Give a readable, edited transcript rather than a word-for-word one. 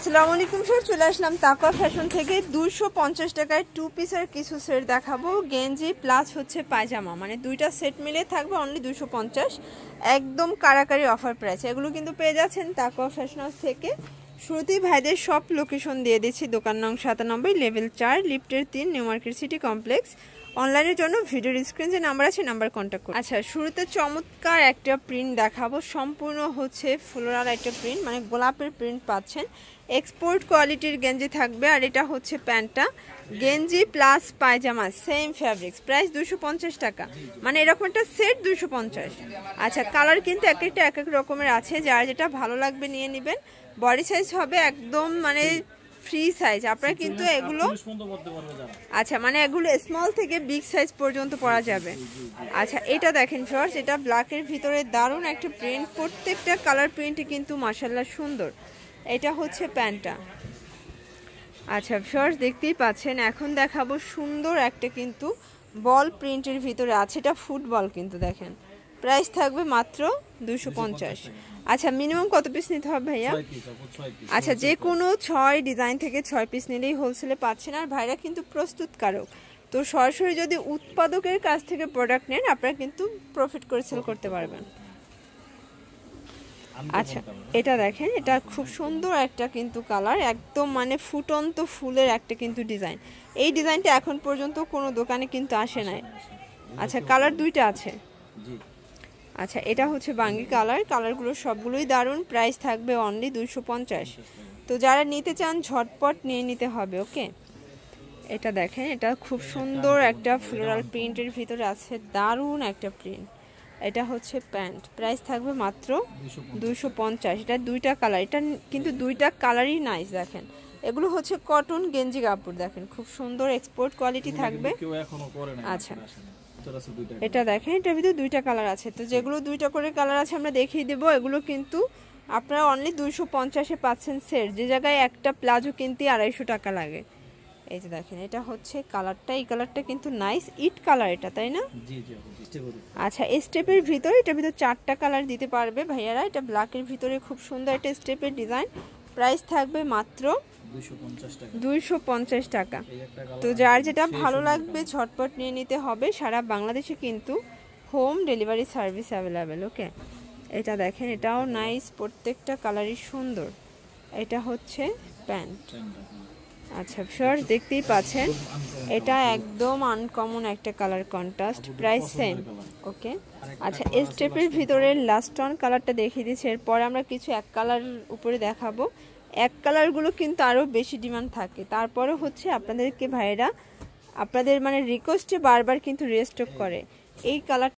আসসালামু আলাইকুম স্যার, চলে আসলাম তাকওয়া ফ্যাশন থেকে 250 টাকায় টু পিসের কিছু সেট দেখাবো। গেঞ্জি প্লাস হচ্ছে পায়জামা, মানে দুইটা সেট মিলে থাকবে অনলি 250, একদম কারাকারি অফার প্রাইস। এগুলো কিন্তু পেয়ে যাচ্ছেন তাকওয়া ফ্যাশন হাউস থেকে। শুরুতেই ভাইদের সব লোকেশন দিয়ে দিচ্ছি। দোকান নং 97, লেভেল 4, লিফটের 3, নিউ মার্কেট সিটি কমপ্লেক্স। অনলাইনের জন্য ভিডিওর স্ক্রিনে যে নাম্বার আছে নাম্বার কন্ট্যাক্ট করুন। আচ্ছা, শুরুতে চমৎকার একটা প্রিন্ট দেখাবো, সম্পূর্ণ হচ্ছে ফ্লোরাল একটা প্রিন্ট, মানে গোলাপের প্রিন্ট পাচ্ছেন। এক্সপোর্ট কোয়ালিটির গেঞ্জি থাকবে, আর এটা হচ্ছে প্যান্টটা। গেঞ্জি প্লাস পায়জামা সেম ফ্যাব্রিক্স, প্রাইস 250 টাকা, মানে এরকম একটা সেট 250। আচ্ছা, কালার কিন্তু এক একটা এক এক রকমের আছে, যার যেটা ভালো লাগবে নিয়ে নেবেন। বডি সাইজ হবে একদম মানে ফ্রি সাইজ, আপনারা কিন্তু এগুলো আচ্ছা মানে এগুলো স্মল থেকে বিগ সাইজ পর্যন্ত পরা যাবে। আচ্ছা, এটা দেখেন ফ্রেন্ডস, এটা ব্ল্যাকের ভিতরে দারুণ একটা প্রিন্ট, প্রত্যেকটা কালার প্রিন্টই কিন্তু মাশাআল্লাহ সুন্দর। এটা হচ্ছে প্যান্টটা। আচ্ছা ফ্রেন্ডস, দেখতেই পাচ্ছেন। এখন দেখাবো সুন্দর একটা কিন্তু বল প্রিন্টের ভিতরে আছে, এটা ফুটবল কিন্তু দেখেন। প্রাইস থাকবে মাত্র 250। আচ্ছা, মিনিমাম কত পিস নিতে হবে ভাইয়া? আচ্ছা, যে কোনো 6 ডিজাইন থেকে 6 পিস নিলেই হোলসেলে পাচ্ছেন। আর ভাইরা কিন্তু প্রস্তুতকারক, তো সরাসরি যদি উৎপাদকের কাছ থেকে প্রোডাক্ট নেন আপনারা কিন্তু প্রফিট করে সেল করতে পারবেন। আচ্ছা, এটা দেখেন, এটা খুব সুন্দর একটা কিন্তু কালার, একদম মানে ফুটন্ত ফুলের একটা কিন্তু ডিজাইন। এই ডিজাইনটা এখন পর্যন্ত কোনো দোকানে কিন্তু আসে নাই। আচ্ছা, কালার দুইটা আছে। আচ্ছা, এটা হচ্ছে বাঙ্গি কালার, কালারগুলো সবগুলোই দারুণ। প্রাইস থাকবে অনলি 250। তো যারা নিতে চান ঝটপট নিয়ে নিতে হবে। ওকে, এটা দেখেন, এটা খুব সুন্দর একটা ফ্লোরাল প্রিন্টের ভিতরে আছে, দারুণ একটা প্রিন্ট। এটা হচ্ছে প্যান্ট, প্রাইস থাকবে মাত্র 250। এটা দুইটা কালার, এটা কিন্তু দুইটা কালারই নাইস। দেখেন, এগুলো হচ্ছে কটন গেঞ্জি কাপড়, দেখেন খুব সুন্দর এক্সপোর্ট কোয়ালিটি থাকবে। আচ্ছা, এটা দেখেন, এটার ভিতরে দুইটা কালার আছে, তো যেগুলো দুইটা করে কালার আছে আমরা দেখিয়ে দেবো। এগুলো কিন্তু আপনারা অনলি 250-এ পাচ্ছেন সেট, যে জায়গায় একটা প্লাজো কিনতে 250 টাকা লাগে। এই যে দেখেন, এটা হচ্ছে কালারটা, এই কালারটা কিন্তু নাইস ইট কালার এটা, তাই না? আচ্ছা, স্টেপের ভিতরে এটার ভিতরে 4টা কালার দিতে পারবে ভাইয়ারা। এটা ব্ল্যাকের ভিতরে খুব সুন্দর একটা স্টেপের ডিজাইন, প্রাইস থাকবে মাত্র 250 টাকা। তো যার যেটা ভালো লাগবে ঝটপট নিয়ে নিতে হবে। সারা বাংলাদেশে কিন্তু হোম ডেলিভারি সার্ভিস অ্যাভেলেবেল। ওকে, এটা দেখেন, এটাও নাইস, প্রত্যেকটা কালারই সুন্দর। এটা হচ্ছে প্যান্ট। আচ্ছা ফ্রেন্ডস, দেখতেই পাচ্ছেন, এটা একদম আনকমন একটা কালার কন্ট্রাস্ট, প্রাইস সেম। ওকে, আচ্ছা, স্টেপের ভিতরে লাস্ট অন কালারটা দেখিয়ে দিচ্ছি, এরপরে আমরা কিছু এক কালার উপরে দেখাবো। এক কালারগুলো কিন্তু আরও বেশি ডিমান্ড থাকে, তারপরে হচ্ছে আপনাদেরকে ভাইয়েরা আপনাদের মানে রিকোয়েস্টে বারবার কিন্তু রিস্টক করে। এই কালার